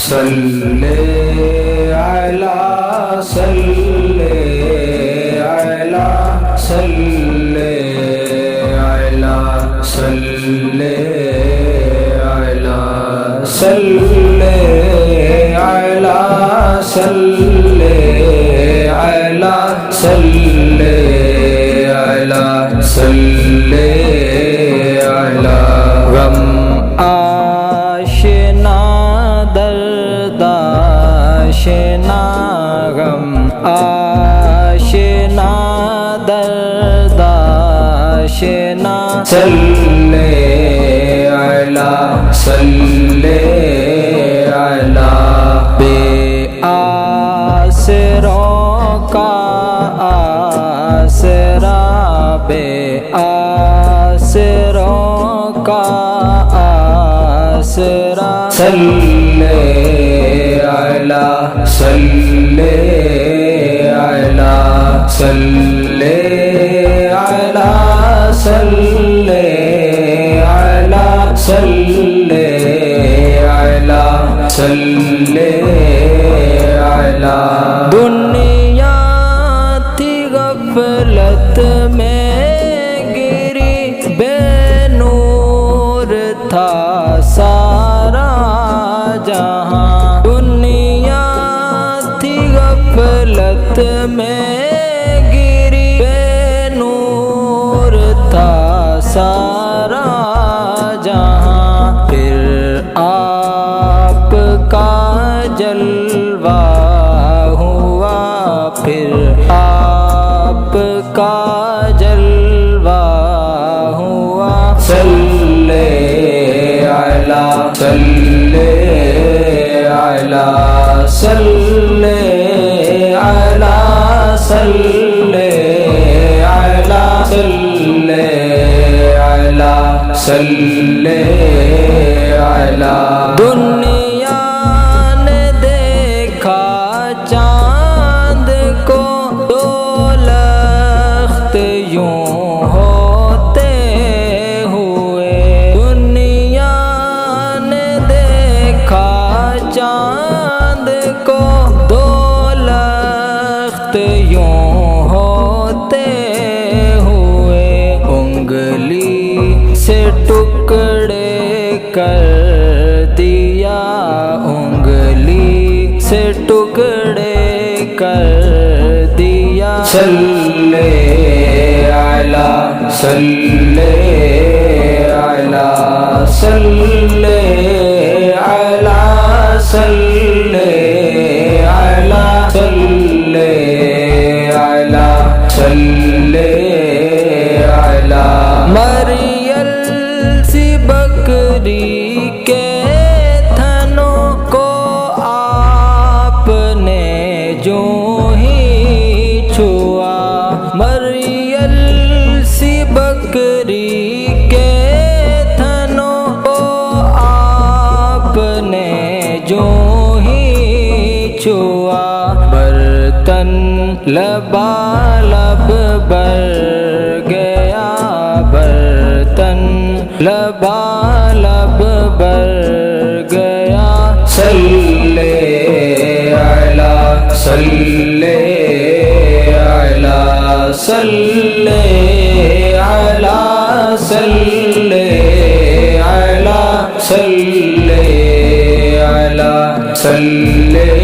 صلی علی صلی علی صلی علی صلی علی صلی علی صلی علی صلی علی صلی علی غم آشنا درد آشنا غم آشنا درد آشنا صلی علی صلی علی بے آسروں کا آسرا بے آسروں کا آسرا صلی علی صلی علی صلی علی صلی علی صلی علی صلی علی دنیا تھی غفلت میں گری بے نور تھا سارا جہاں دنیا تھی غفلت میں گری بے نور تھا سارا جہاں پھر آپ کا جلوہ ہوا پھر آپ کا جلوہ ہوا صلی علی صلی علی صلی علی صلی علی صلی علی صلی علی دنیا نے دیکھا چاند کو دو لخت یوں ہوتے ہوئے دنیا نے دیکھا چاند کو دو لخت یوں ہوتے ہوئے انگلی سے ٹکڑے کر دیا انگلی سے ٹکڑے کر دیا صلی علی صلی علی صلی علی صلی علی صلی علی صلی علی مریل سی بکری کے تھنوں کو آپ نے جو ہی چھوا مریل سی بکری کے تھنوں کو آپ نے جو ہی چھوا برتن لبالب بر گیا برتن لبالب بر گیا صلی علی صلی علی صلی علی صلی علی صلی علی صلی